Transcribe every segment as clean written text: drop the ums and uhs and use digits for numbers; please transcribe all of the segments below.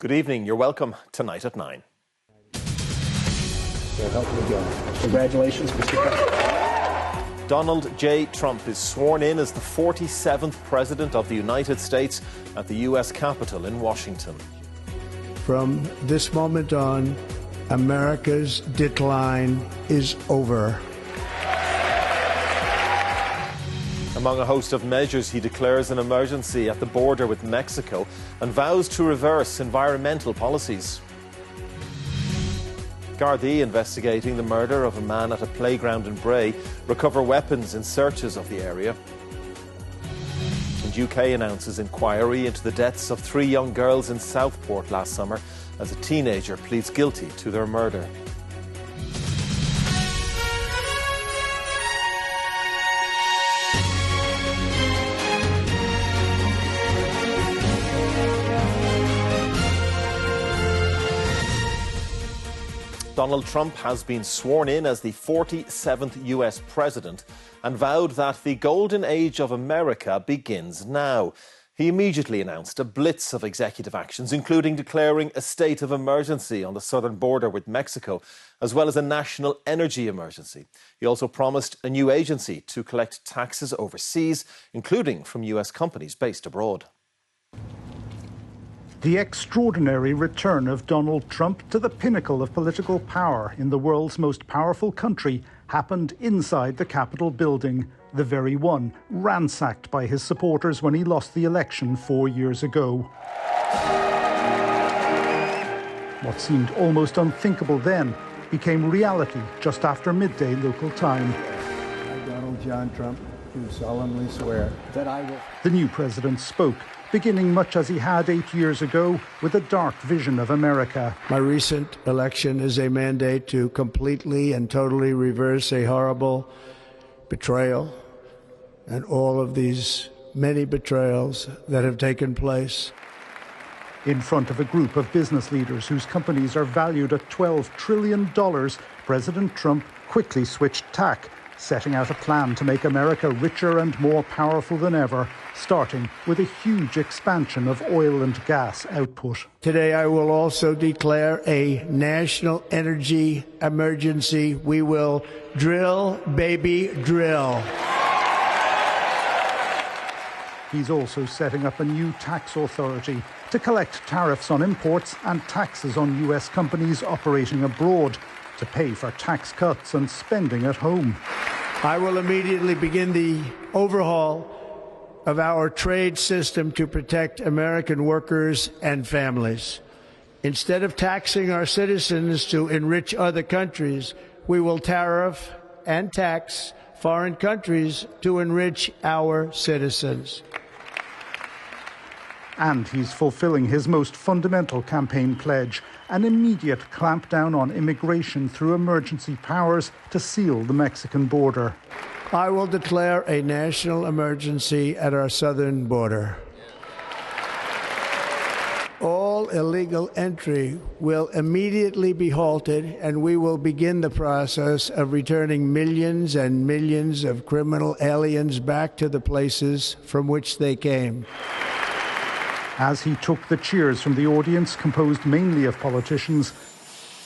Good evening. You're welcome tonight at 9. So help me God. Congratulations, Mr. President. Donald J. Trump is sworn in as the 47th President of the United States at the U.S. Capitol in Washington. From this moment on, America's decline is over. Among a host of measures, he declares an emergency at the border with Mexico and vows to reverse environmental policies. Gardaí investigating the murder of a man at a playground in Bray recover weapons in searches of the area. And UK announces inquiry into the deaths of 3 young girls in Southport last summer as a teenager pleads guilty to their murder. Donald Trump has been sworn in as the 47th US president and vowed that the golden age of America begins now. He immediately announced a blitz of executive actions, including declaring a state of emergency on the southern border with Mexico, as well as a national energy emergency. He also promised a new agency to collect taxes overseas, including from US companies based abroad. The extraordinary return of Donald Trump to the pinnacle of political power in the world's most powerful country happened inside the Capitol building, the very one ransacked by his supporters when he lost the election 4 years ago. What seemed almost unthinkable then became reality just after midday local time. I, Donald John Trump, do solemnly swear that I will... The new president spoke, beginning much as he had 8 years ago, with a dark vision of America. My recent election is a mandate to completely and totally reverse a horrible betrayal and all of these many betrayals that have taken place. In front of a group of business leaders whose companies are valued at $12 trillion, President Trump quickly switched tack, setting out a plan to make America richer and more powerful than ever, starting with a huge expansion of oil and gas output. Today, I will also declare a national energy emergency. We will drill, baby, drill. He's also setting up a new tax authority to collect tariffs on imports and taxes on US companies operating abroad, to pay for tax cuts and spending at home. I will immediately begin the overhaul of our trade system to protect American workers and families. Instead of taxing our citizens to enrich other countries, we will tariff and tax foreign countries to enrich our citizens. And he's fulfilling his most fundamental campaign pledge, an immediate clampdown on immigration through emergency powers to seal the Mexican border. I will declare a national emergency at our southern border. All illegal entry will immediately be halted, and we will begin the process of returning millions and millions of criminal aliens back to the places from which they came. As he took the cheers from the audience, composed mainly of politicians,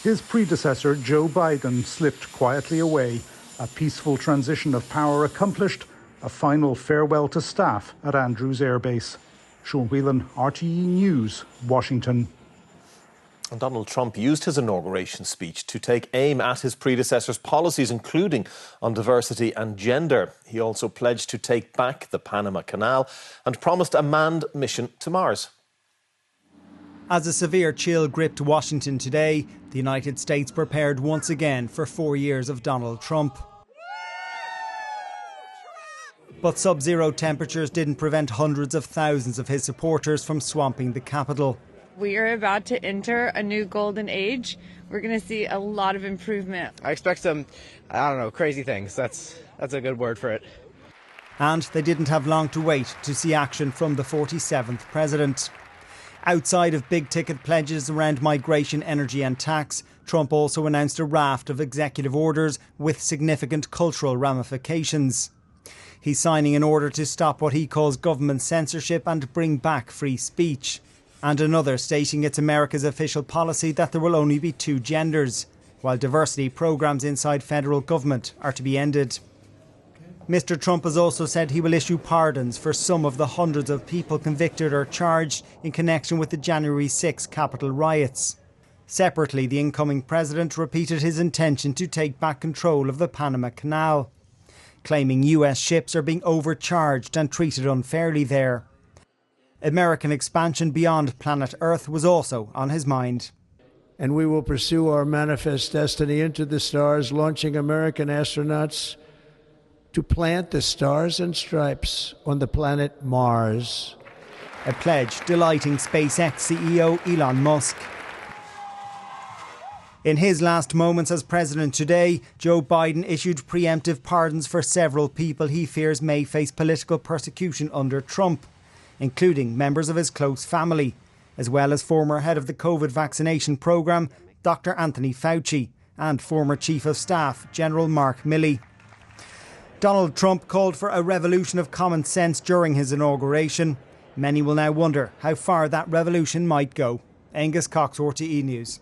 his predecessor, Joe Biden, slipped quietly away. A peaceful transition of power accomplished, a final farewell to staff at Andrews Air Base. Sean Whelan, RTÉ News, Washington. And Donald Trump used his inauguration speech to take aim at his predecessor's policies, including on diversity and gender. He also pledged to take back the Panama Canal and promised a manned mission to Mars. As a severe chill gripped Washington today, the United States prepared once again for 4 years of Donald Trump. But sub-zero temperatures didn't prevent hundreds of thousands of his supporters from swamping the Capitol. We are about to enter a new golden age. We're going to see a lot of improvement. I expect some, crazy things. That's a good word for it. And they didn't have long to wait to see action from the 47th president. Outside of big-ticket pledges around migration, energy and tax, Trump also announced a raft of executive orders with significant cultural ramifications. He's signing an order to stop what he calls government censorship and bring back free speech. and another stating it's America's official policy that there will only be 2 genders, while diversity programmes inside federal government are to be ended. Mr. Trump has also said he will issue pardons for some of the hundreds of people convicted or charged in connection with the January 6 Capitol riots. Separately, the incoming president repeated his intention to take back control of the Panama Canal, claiming US ships are being overcharged and treated unfairly there. American expansion beyond planet Earth was also on his mind. And we will pursue our manifest destiny into the stars, launching American astronauts to plant the stars and stripes on the planet Mars. A pledge delighting SpaceX CEO Elon Musk. In his last moments as president today, Joe Biden issued preemptive pardons for several people he fears may face political persecution under Trump, including members of his close family, as well as former head of the COVID vaccination programme, Dr. Anthony Fauci, and former Chief of Staff, General Mark Milley. Donald Trump called for a revolution of common sense during his inauguration. Many will now wonder how far that revolution might go. Angus Cox, RTÉ News.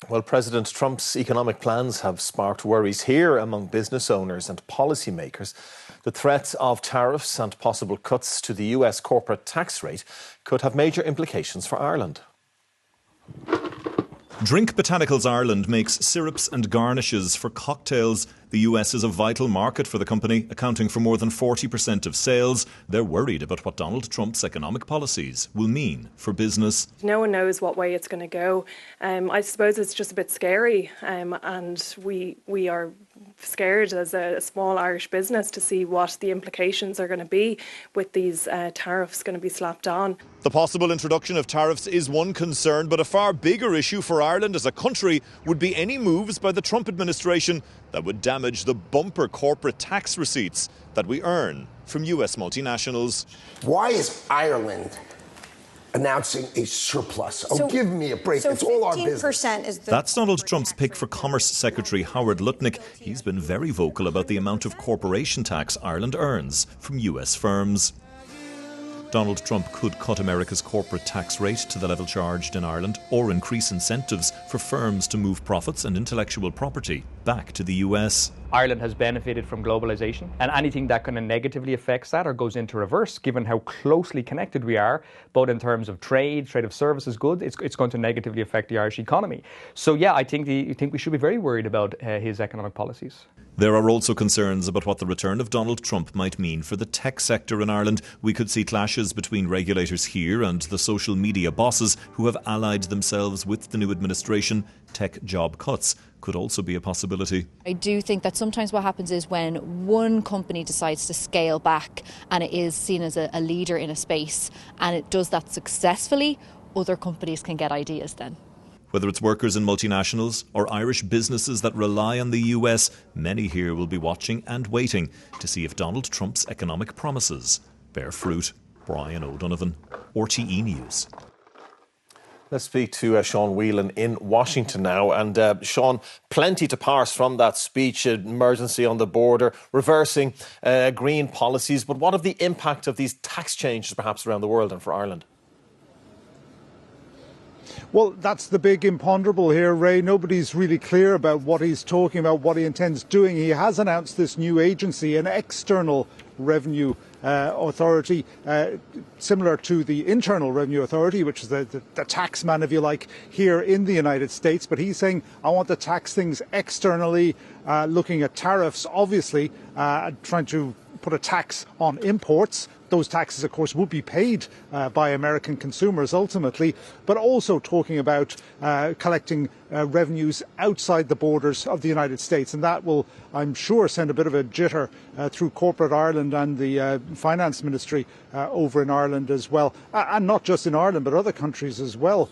Well, President Trump's economic plans have sparked worries here among business owners and policymakers. The threat of tariffs and possible cuts to the US corporate tax rate could have major implications for Ireland. Drink Botanicals Ireland makes syrups and garnishes for cocktails. The US is a vital market for the company, accounting for more than 40% of sales. They're worried about what Donald Trump's economic policies will mean for business. No one knows what way it's going to go. I suppose it's just a bit scary, and we are scared as a small Irish business to see what the implications are going to be with these tariffs going to be slapped on. The possible introduction of tariffs is one concern, but a far bigger issue for Ireland as a country would be any moves by the Trump administration that would damage the bumper corporate tax receipts that we earn from US multinationals. Why is Ireland announcing a surplus? Give me a break. It's all our business. That's Donald Trump's pick for Commerce Secretary Howard Lutnick. He's been very vocal about the amount of corporation tax Ireland earns from US firms. Donald Trump could cut America's corporate tax rate to the level charged in Ireland or increase incentives for firms to move profits and intellectual property back to the US. Ireland has benefited from globalisation, and anything that kind of negatively affects that or goes into reverse, given how closely connected we are, both in terms of trade of services, goods, it's going to negatively affect the Irish economy. So yeah, I think we should be very worried about his economic policies. There are also concerns about what the return of Donald Trump might mean for the tech sector in Ireland. We could see clashes between regulators here and the social media bosses who have allied themselves with the new administration. Tech job cuts could also be a possibility. I do think that sometimes what happens is when one company decides to scale back and it is seen as a leader in a space and it does that successfully, other companies can get ideas then. Whether it's workers in multinationals or Irish businesses that rely on the US, many here will be watching and waiting to see if Donald Trump's economic promises bear fruit. Brian O'Donovan, RTÉ News. Let's speak to Sean Whelan in Washington now. And Sean, plenty to parse from that speech, emergency on the border, reversing green policies. But what of the impact of these tax changes perhaps around the world and for Ireland? Well, that's the big imponderable here, Ray. Nobody's really clear about what he's talking about, what he intends doing. He has announced this new agency, an external revenue authority, similar to the Internal Revenue Authority, which is the tax man, if you like, here in the United States. But he's saying, I want to tax things externally, looking at tariffs, obviously, trying to put a tax on imports. Those taxes, of course, would be paid by American consumers ultimately, but also talking about collecting revenues outside the borders of the United States. And that will, I'm sure, send a bit of a jitter through corporate Ireland and the finance ministry over in Ireland as well. And not just in Ireland, but other countries as well,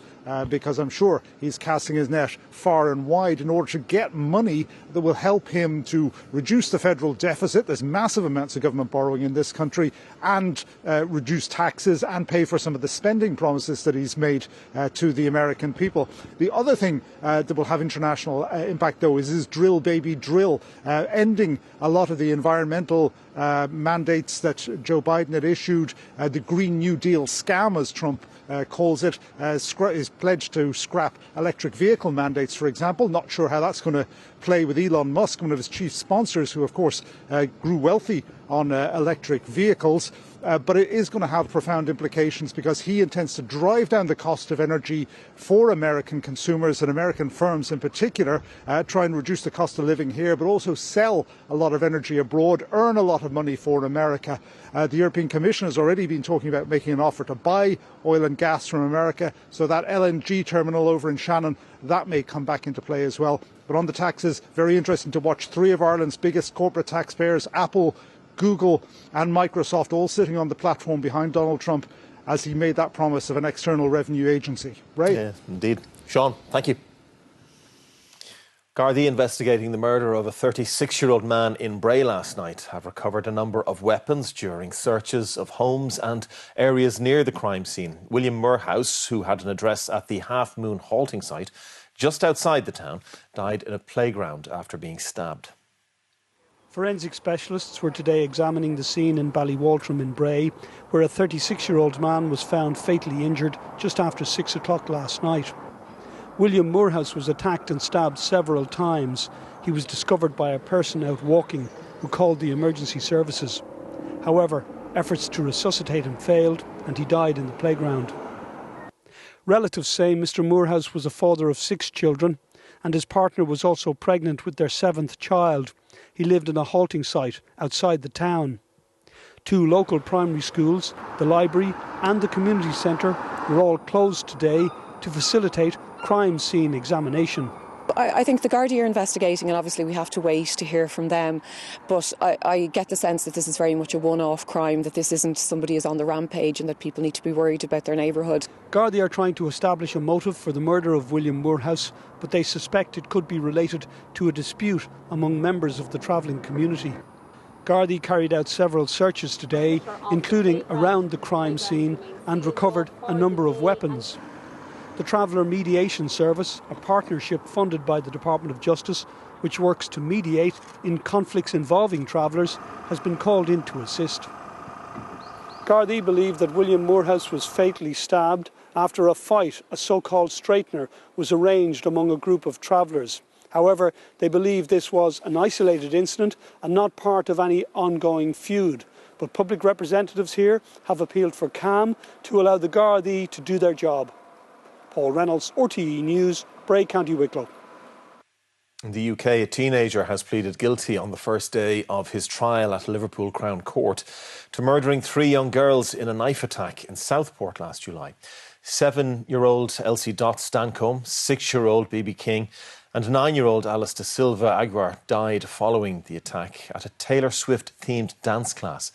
because I'm sure he's casting his net far and wide in order to get money that will help him to reduce the federal deficit. There's massive amounts of government borrowing in this country, and reduce taxes and pay for some of the spending promises that he's made to the American people. The other thing that will have international impact, though, is his drill baby drill, ending a lot of the environmental mandates that Joe Biden had issued. The Green New Deal scam, as Trump calls it, is pledged to scrap electric vehicle mandates, for example. Not sure how that's going to play with Elon Musk, one of his chief sponsors, who, of course, grew wealthy on electric vehicles. But it is going to have profound implications because he intends to drive down the cost of energy for American consumers and American firms in particular, try and reduce the cost of living here, but also sell a lot of energy abroad, earn a lot of money for America. The European Commission has already been talking about making an offer to buy oil and gas from America, so that LNG terminal over in Shannon, that may come back into play as well. But on the taxes, very interesting to watch 3 of Ireland's biggest corporate taxpayers, Apple, Google and Microsoft, all sitting on the platform behind Donald Trump as he made that promise of an external revenue agency. Ray? Yeah, indeed. Sean, thank you. Gardaí investigating the murder of a 36-year-old man in Bray last night have recovered a number of weapons during searches of homes and areas near the crime scene. William Moorhouse, who had an address at the Half Moon halting site just outside the town, died in a playground after being stabbed. Forensic specialists were today examining the scene in Ballywaltrim in Bray, where a 36-year-old man was found fatally injured just after 6 o'clock last night. William Moorhouse was attacked and stabbed several times. He was discovered by a person out walking who called the emergency services. However, efforts to resuscitate him failed and he died in the playground. Relatives say Mr. Moorhouse was a father of 6 children and his partner was also pregnant with their 7th child. He lived in a halting site outside the town. 2 local primary schools, the library and the community centre were all closed today to facilitate crime scene examination. I think the Gardaí are investigating and obviously we have to wait to hear from them, but I get the sense that this is very much a one-off crime, that this isn't somebody is on the rampage and that people need to be worried about their neighbourhood. Gardaí are trying to establish a motive for the murder of William Moorhouse, but they suspect it could be related to a dispute among members of the travelling community. Gardaí carried out several searches today, including around the crime scene, and recovered a number of weapons. The Traveller Mediation Service, a partnership funded by the Department of Justice, which works to mediate in conflicts involving travellers, has been called in to assist. Gardaí believe that William Moorhouse was fatally stabbed after a fight, a so-called straightener, was arranged among a group of travellers. However, they believe this was an isolated incident and not part of any ongoing feud. But public representatives here have appealed for calm to allow the Gardaí to do their job. Paul Reynolds, RTÉ News, Bray, County Wicklow. In the UK, a teenager has pleaded guilty on the first day of his trial at Liverpool Crown Court to murdering 3 young girls in a knife attack in Southport last July. 7-year-old Elsie Dot Stancombe, 6-year-old BB King and 9-year-old Alice de Silva Aguiar died following the attack at a Taylor Swift-themed dance class.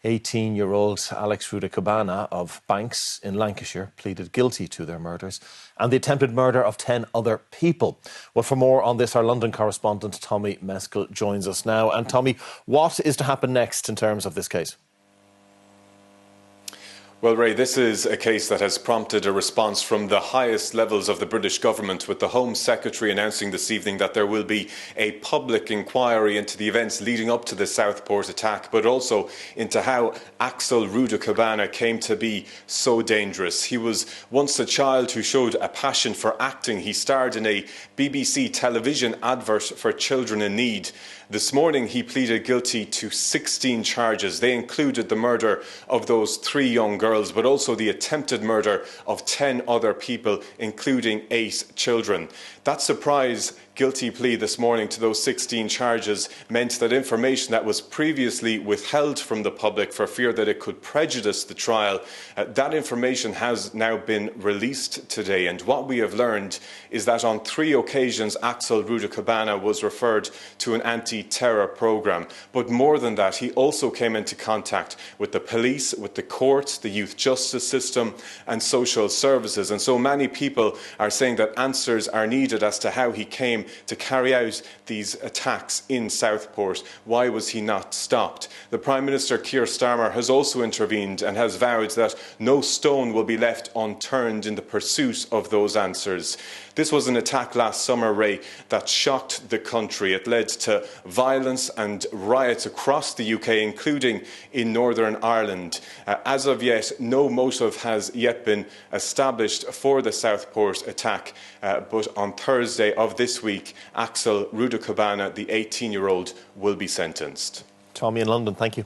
18-year-old Alex Ruda-Cabana of Banks in Lancashire pleaded guilty to their murders and the attempted murder of 10 other people. Well, for more on this, our London correspondent Tommy Meskel joins us now. And Tommy, what is to happen next in terms of this case? Well, Ray, this is a case that has prompted a response from the highest levels of the British government, with the Home Secretary announcing this evening that there will be a public inquiry into the events leading up to the Southport attack, but also into how Axel Ruda-Cabana came to be so dangerous. He was once a child who showed a passion for acting. He starred in a BBC television advert for children in need. This morning, he pleaded guilty to 16 charges. They included the murder of those 3 young girls, but also the attempted murder of 10 other people, including 8 children. That surprise guilty plea this morning to those 16 charges meant that information that was previously withheld from the public for fear that it could prejudice the trial, that information has now been released today. And what we have learned is that on 3 occasions, Axel Ruda-Cabana was referred to an anti-terror programme. But more than that, he also came into contact with the police, with the courts, the youth justice system and social services. And so many people are saying that answers are needed as to how he came to carry out these attacks in Southport? Why was he not stopped? The Prime Minister, Keir Starmer, has also intervened and has vowed that no stone will be left unturned in the pursuit of those answers. This was an attack last summer, Ray, that shocked the country. It led to violence and riots across the UK, including in Northern Ireland. As of yet, no motive has yet been established for the Southport attack, but on Thursday of this week, Axel Rudakabana, the 18-year-old, will be sentenced. Tommy in London, thank you.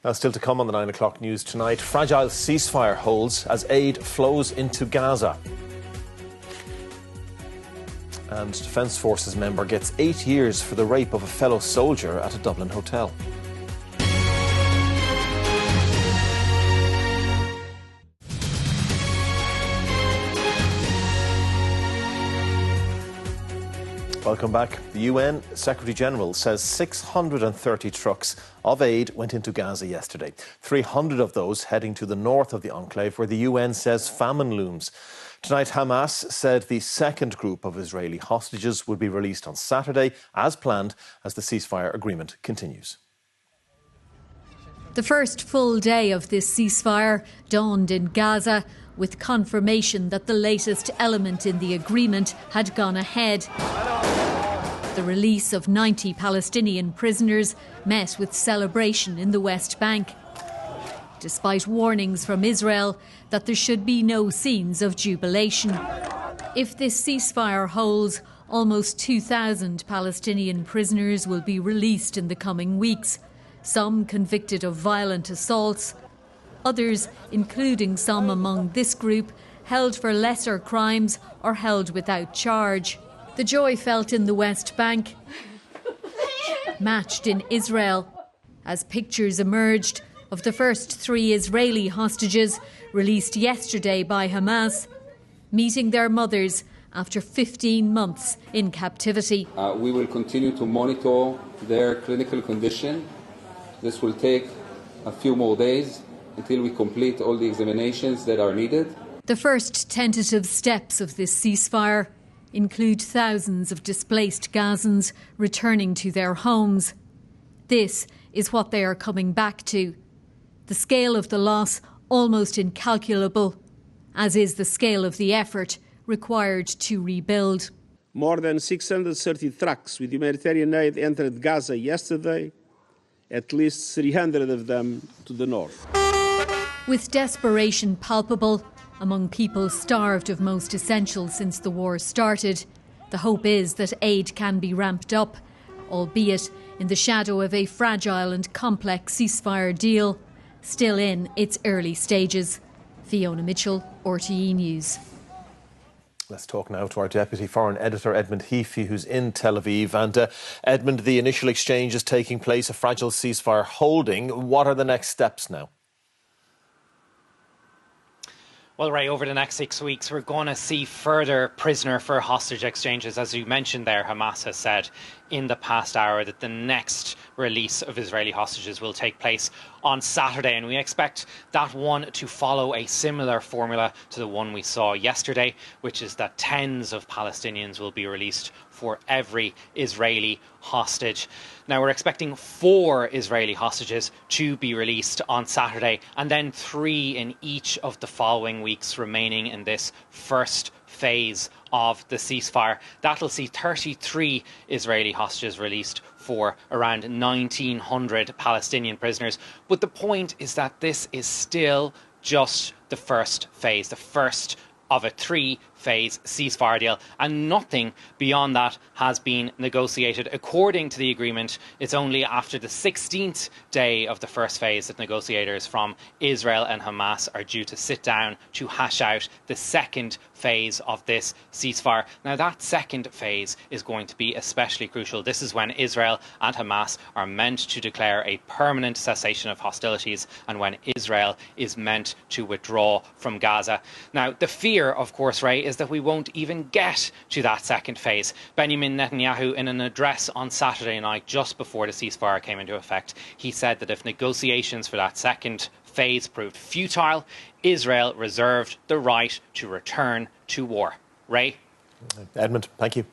Now, still to come on the 9 o'clock news tonight, fragile ceasefire holds as aid flows into Gaza. And Defence Forces member gets 8 years for the rape of a fellow soldier at a Dublin hotel. Welcome back. The UN Secretary-General says 630 trucks of aid went into Gaza yesterday. 300 of those heading to the north of the enclave, where the UN says famine looms. Tonight, Hamas said the second group of Israeli hostages would be released on Saturday, as planned, as the ceasefire agreement continues. The first full day of this ceasefire dawned in Gaza, with confirmation that the latest element in the agreement had gone ahead. The release of 90 Palestinian prisoners met with celebration in the West Bank, despite warnings from Israel that there should be no scenes of jubilation. If this ceasefire holds, almost 2,000 Palestinian prisoners will be released in the coming weeks, some convicted of violent assaults, others, including some among this group, held for lesser crimes or held without charge. The joy felt in the West Bank matched in Israel as pictures emerged of the first 3 Israeli hostages released yesterday by Hamas, meeting their mothers after 15 months in captivity. We will continue to monitor their clinical condition. This will take a few more days until we complete all the examinations that are needed. The first tentative steps of this ceasefire include thousands of displaced Gazans returning to their homes. This is what they are coming back to. The scale of the loss almost incalculable, as is the scale of the effort required to rebuild. More than 630 trucks with humanitarian aid entered Gaza yesterday, at least 300 of them to the north. With desperation palpable among people starved of most essentials since the war started, the hope is that aid can be ramped up, albeit in the shadow of a fragile and complex ceasefire deal, still in its early stages. Fiona Mitchell, RTÉ News. Let's talk now to our Deputy Foreign Editor, Edmund Heafy, who's in Tel Aviv. And Edmund, the initial exchange is taking place, a fragile ceasefire holding. What are the next steps now? Well, Ray, over the next 6 weeks, we're going to see further prisoner for hostage exchanges. As you mentioned there, Hamas has said in the past hour that the next release of Israeli hostages will take place on Saturday, and we expect that one to follow a similar formula to the one we saw yesterday, which is that tens of Palestinians will be released for every Israeli hostage. Now, we're expecting 4 Israeli hostages to be released on Saturday, and then 3 in each of the following weeks remaining in this first phase of the ceasefire. That'll see 33 Israeli hostages released for around 1,900 Palestinian prisoners. But the point is that this is still just the first phase, the first of a 3-phase ceasefire deal, and nothing beyond that has been negotiated. According to the agreement, it's only after the 16th day of the first phase that negotiators from Israel and Hamas are due to sit down to hash out the second phase of this ceasefire. Now, that second phase is going to be especially crucial. This is when Israel and Hamas are meant to declare a permanent cessation of hostilities, and when Israel is meant to withdraw from Gaza. Now, the fear, of course, Ray, is that we won't even get to that second phase. Benjamin Netanyahu, in an address on Saturday night, just before the ceasefire came into effect, he said that if negotiations for that second phase proved futile, Israel reserved the right to return to war. Ray? Edmund, thank you.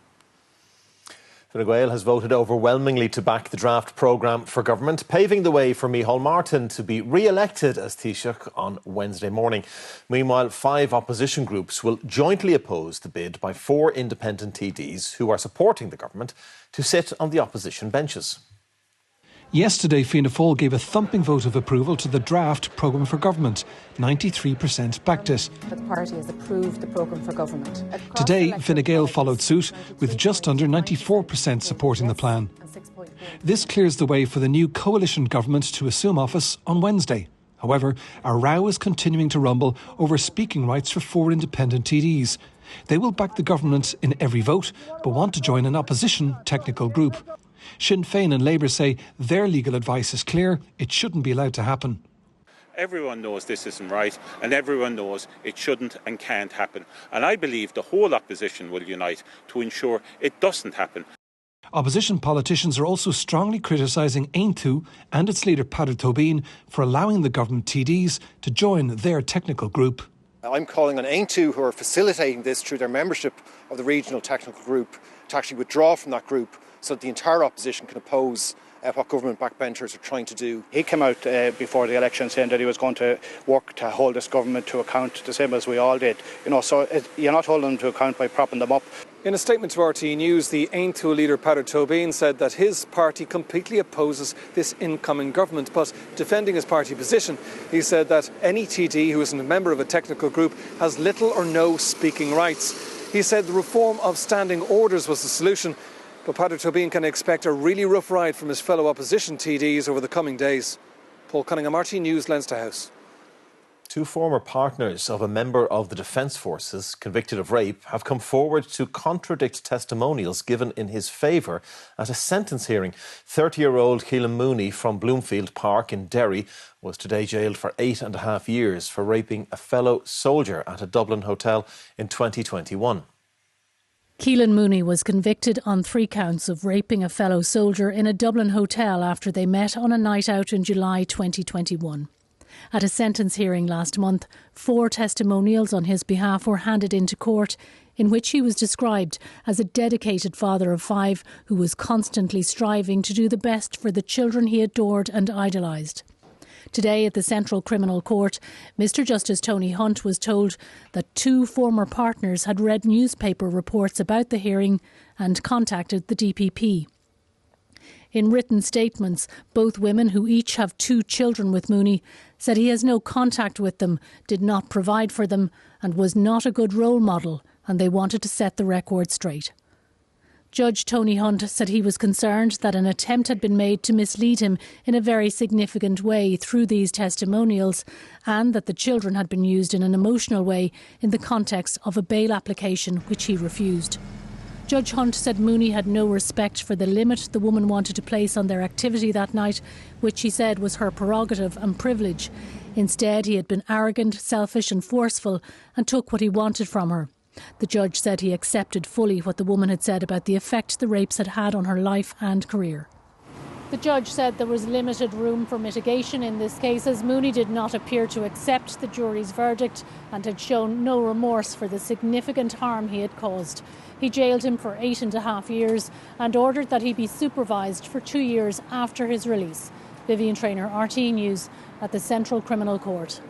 Fine Gael has voted overwhelmingly to back the draft programme for government, paving the way for Micheál Martin to be re-elected as Taoiseach on Wednesday morning. Meanwhile, 5 opposition groups will jointly oppose the bid by 4 independent TDs who are supporting the government to sit on the opposition benches. Yesterday, Fianna Fáil gave a thumping vote of approval to the draft programme for government. 93% backed it. The party has approved the programme for government. Today, Fine Gael followed suit, with just under 94% supporting the plan. This clears the way for the new coalition government to assume office on Wednesday. However, a row is continuing to rumble over speaking rights for 4 independent TDs. They will back the government in every vote, but want to join an opposition technical group. Sinn Féin and Labour say their legal advice is clear: it shouldn't be allowed to happen. Everyone knows this isn't right, and everyone knows it shouldn't and can't happen. And I believe the whole opposition will unite to ensure it doesn't happen. Opposition politicians are also strongly criticising Aontú and its leader Peadar Tóibín for allowing the government TDs to join their technical group. I'm calling on Aontú, who are facilitating this through their membership of the regional technical group, to actually withdraw from that group so that the entire opposition can oppose what government backbenchers are trying to do. He came out before the election saying that he was going to work to hold this government to account, the same as we all did. So you're not holding them to account by propping them up. In a statement to RTÉ News, the Aontú leader Peadar Tóibín said that his party completely opposes this incoming government. But defending his party position, he said that any TD who isn't a member of a technical group has little or no speaking rights. He said the reform of standing orders was the solution. But Peadar Tóibín can expect a really rough ride from his fellow opposition TDs over the coming days. Paul Cunningham, RTÉ News, Leinster House. 2 former partners of a member of the Defence Forces convicted of rape have come forward to contradict testimonials given in his favour at a sentence hearing. 30-year-old Keelan Mooney from Bloomfield Park in Derry was today jailed for 8.5 years for raping a fellow soldier at a Dublin hotel in 2021. Keelan Mooney was convicted on 3 counts of raping a fellow soldier in a Dublin hotel after they met on a night out in July 2021. At a sentence hearing last month, 4 testimonials on his behalf were handed into court, in which he was described as a dedicated father of 5 who was constantly striving to do the best for the children he adored and idolised. Today at the Central Criminal Court, Mr Justice Tony Hunt was told that 2 former partners had read newspaper reports about the hearing and contacted the DPP. In written statements, both women, who each have 2 children with Mooney, said he has no contact with them, did not provide for them and was not a good role model, and they wanted to set the record straight. Judge Tony Hunt said he was concerned that an attempt had been made to mislead him in a very significant way through these testimonials, and that the children had been used in an emotional way in the context of a bail application which he refused. Judge Hunt said Mooney had no respect for the limit the woman wanted to place on their activity that night, which he said was her prerogative and privilege. Instead, he had been arrogant, selfish and forceful and took what he wanted from her. The judge said he accepted fully what the woman had said about the effect the rapes had had on her life and career. The judge said there was limited room for mitigation in this case, as Mooney did not appear to accept the jury's verdict and had shown no remorse for the significant harm he had caused. He jailed him for 8.5 years and ordered that he be supervised for 2 years after his release. Vivian Traynor, RTÉ News, at the Central Criminal Court.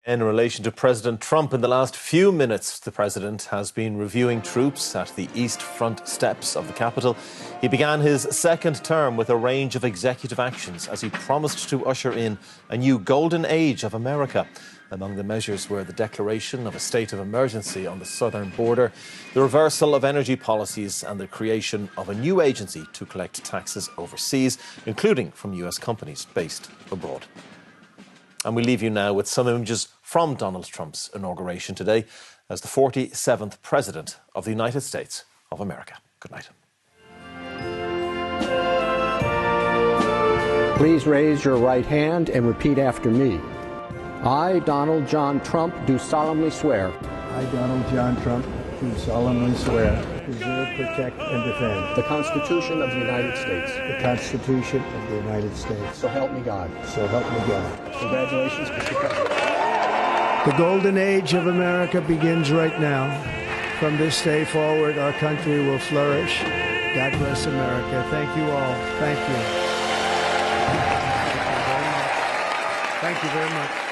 In relation to President Trump, in the last few minutes, the President has been reviewing troops at the East Front steps of the Capitol. He began his 2nd term with a range of executive actions as he promised to usher in a new golden age of America. Among the measures were the declaration of a state of emergency on the southern border, the reversal of energy policies and the creation of a new agency to collect taxes overseas, including from US companies based abroad. And we leave you now with some images from Donald Trump's inauguration today as the 47th President of the United States of America. Good night. Please raise your right hand and repeat after me. I, Donald John Trump, do solemnly swear. I, Donald John Trump, do solemnly swear. Preserve, protect, and defend. The Constitution of the United States. The Constitution of the United States. So help me God. So help me God. Congratulations, Mr. President. The golden age of America begins right now. from this day forward, our country will flourish. God bless America. Thank you all. Thank you. Thank you very much.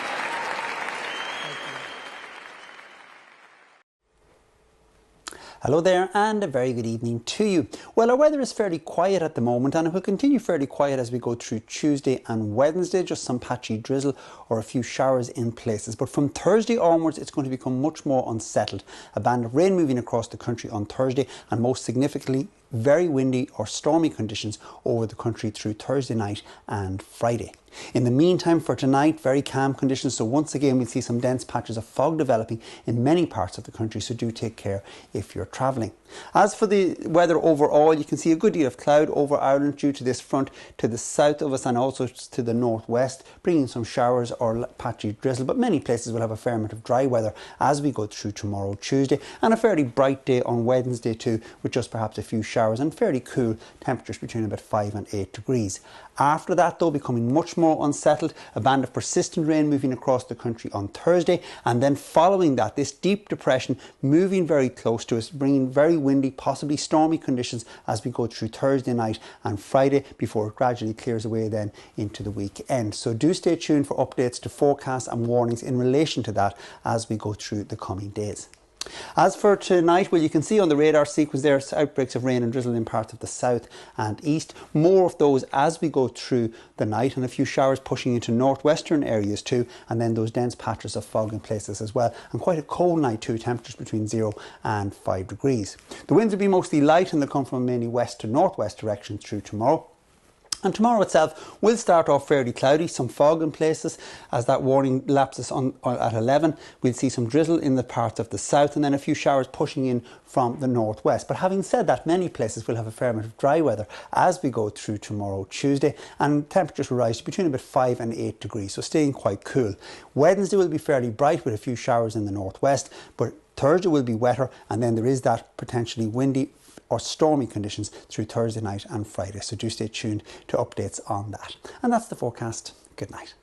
Hello there and a very good evening to you. Well, our weather is fairly quiet at the moment and it will continue fairly quiet as we go through Tuesday and Wednesday, just some patchy drizzle or a few showers in places. But from Thursday onwards, it's going to become much more unsettled. A band of rain moving across the country on Thursday and most significantly, very windy or stormy conditions over the country through Thursday night and Friday. In the meantime, for tonight, very calm conditions. So once again, we'll see some dense patches of fog developing in many parts of the country. So do take care if you're travelling. As for the weather overall, you can see a good deal of cloud over Ireland due to this front to the south of us and also to the northwest, bringing some showers or patchy drizzle. But many places will have a fair amount of dry weather as we go through tomorrow, Tuesday, and a fairly bright day on Wednesday too, with just perhaps a few showers and fairly cool temperatures between about 5 and 8 degrees. After that, though, becoming much more unsettled, a band of persistent rain moving across the country on Thursday, and then following that, this deep depression moving very close to us, bringing very windy, possibly stormy conditions as we go through Thursday night and Friday before it gradually clears away then into the weekend. So do stay tuned for updates to forecasts and warnings in relation to that as we go through the coming days. As for tonight, well, you can see on the radar sequence there outbreaks of rain and drizzle in parts of the south and east. More of those as we go through the night, and a few showers pushing into northwestern areas too, and then those dense patches of fog in places as well. And quite a cold night too, temperatures between 0 and 5 degrees. The winds will be mostly light and they'll come from mainly west to northwest direction through tomorrow. And tomorrow itself will start off fairly cloudy, some fog in places as that warning lapses on at 11. We'll see some drizzle in the parts of the south and then a few showers pushing in from the northwest. But having said that, many places will have a fair amount of dry weather as we go through tomorrow, Tuesday, and temperatures will rise to between about 5 and 8 degrees, so staying quite cool. Wednesday will be fairly bright with a few showers in the northwest, but Thursday will be wetter, and then there is that potentially windy or stormy conditions through Thursday night and Friday. So do stay tuned to updates on that. And that's the forecast. Good night.